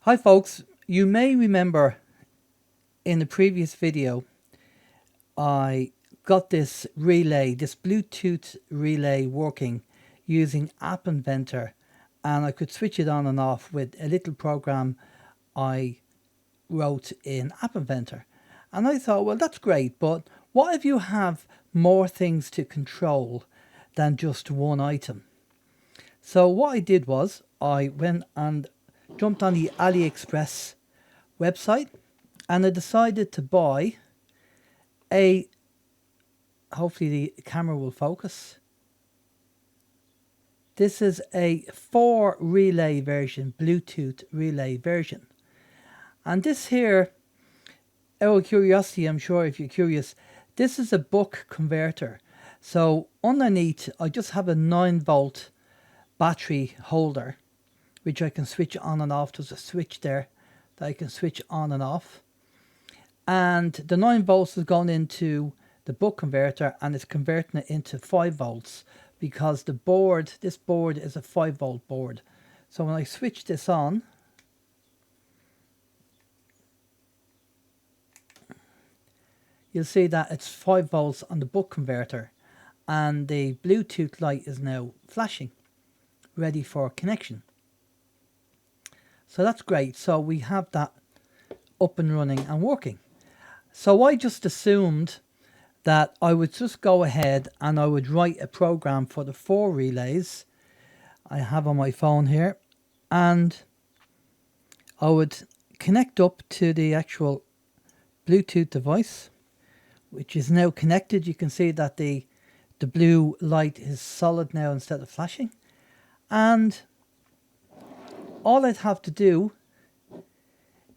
Hi folks, you may remember in the previous video I got this relay, this Bluetooth relay working using App Inventor, and I could switch it on and off with a little program I wrote in App Inventor. And I thought, well, that's great, but what if you have more things to control than just one item? So what I did was I went and jumped on the AliExpress website, and I decided to buy a, hopefully the camera will focus. This is a 4 relay version, Bluetooth relay version. And this here, out of curiosity, I'm sure if you're curious, this is a buck converter. So underneath, I just have a 9-volt battery holder, which I can switch on and off. There's a switch there that I can switch on and off. And the 9 volts is going into the buck converter, and it's converting it into 5 volts because this board is a 5-volt board. So when I switch this on, you'll see that it's 5 volts on the buck converter, and the Bluetooth light is now flashing, ready for connection. So that's great. So we have that up and running and working. So I just assumed that I would just go ahead and I would write a program for the 4 relays I have on my phone here, and I would connect up to the actual Bluetooth device, which is now connected. You can see that the blue light is solid now instead of flashing, and all I'd have to do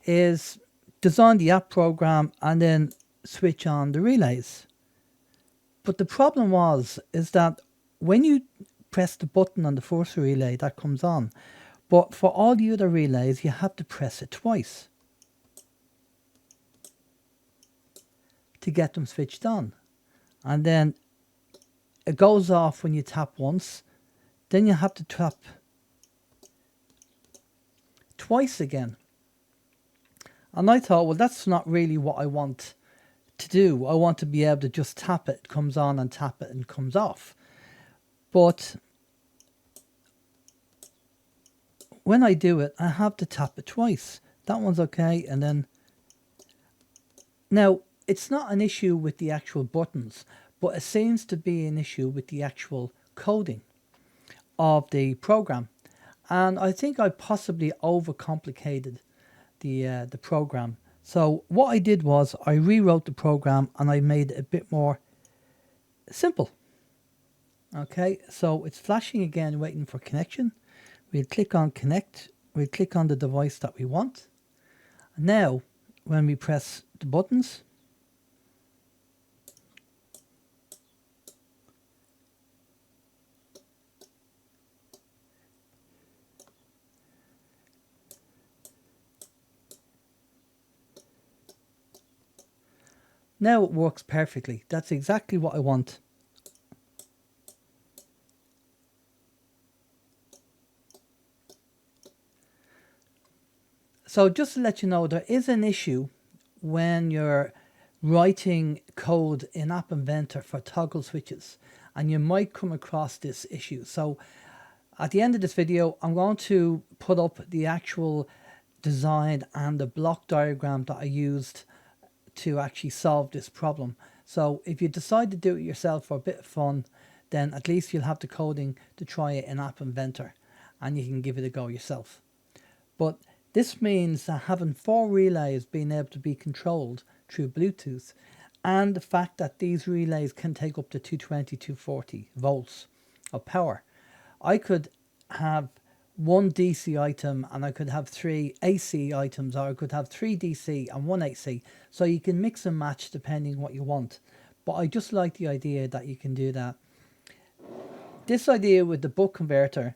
is design the app program and then switch on the relays. But the problem is that when you press the button on the first relay, that comes on. But for all the other relays, you have to press it twice to get them switched on. And then it goes off when you tap once. Then you have to tap twice again. And I thought, well, that's not really what I want to do. I want to be able to just tap it, it comes on, and tap it and comes off. But when I do it, I have to tap it twice. That one's okay, and then now it's not an issue with the actual buttons, but it seems to be an issue with the actual coding of the program. And I think I possibly overcomplicated the program. So what I did was I rewrote the program and I made it a bit more simple. Okay, so it's flashing again, waiting for connection. We'll click on connect. We'll click on the device that we want. And now, when we press the buttons, now it works perfectly. That's exactly what I want. So just to let you know, there is an issue when you're writing code in App Inventor for toggle switches, and you might come across this issue. So at the end of this video, I'm going to put up the actual design and the block diagram that I used to actually solve this problem. So if you decide to do it yourself for a bit of fun, then at least you'll have the coding to try it in App Inventor, and you can give it a go yourself. But this means that having 4 relays being able to be controlled through Bluetooth, and the fact that these relays can take up to 220, 240 volts of power. I could have 1 DC item and I could have 3 AC items, or I could have 3 DC and 1 AC. So you can mix and match depending what you want. But I just like the idea that you can do that. This idea with the buck converter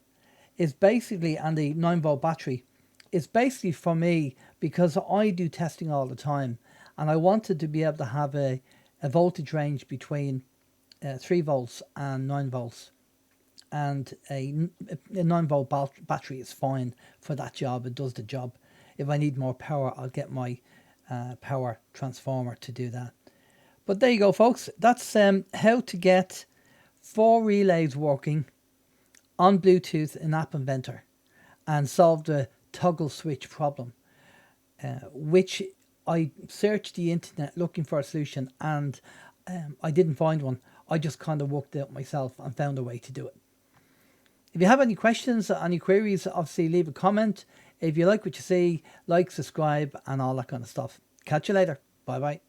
is basically, and the 9-volt battery, is basically for me because I do testing all the time, and I wanted to be able to have a voltage range between 3 volts and 9 volts. And a 9-volt battery is fine for that job. It does the job. if I need more power, I'll get my power transformer to do that. But there you go, folks. That's how to get 4 relays working on Bluetooth in App Inventor and solve the toggle switch problem, which I searched the internet looking for a solution, and I didn't find one. I just kind of worked it out myself and found a way to do it. If you have any questions, any queries, obviously leave a comment. If you like what you see, like, subscribe, and all that kind of stuff. Catch you later. Bye bye.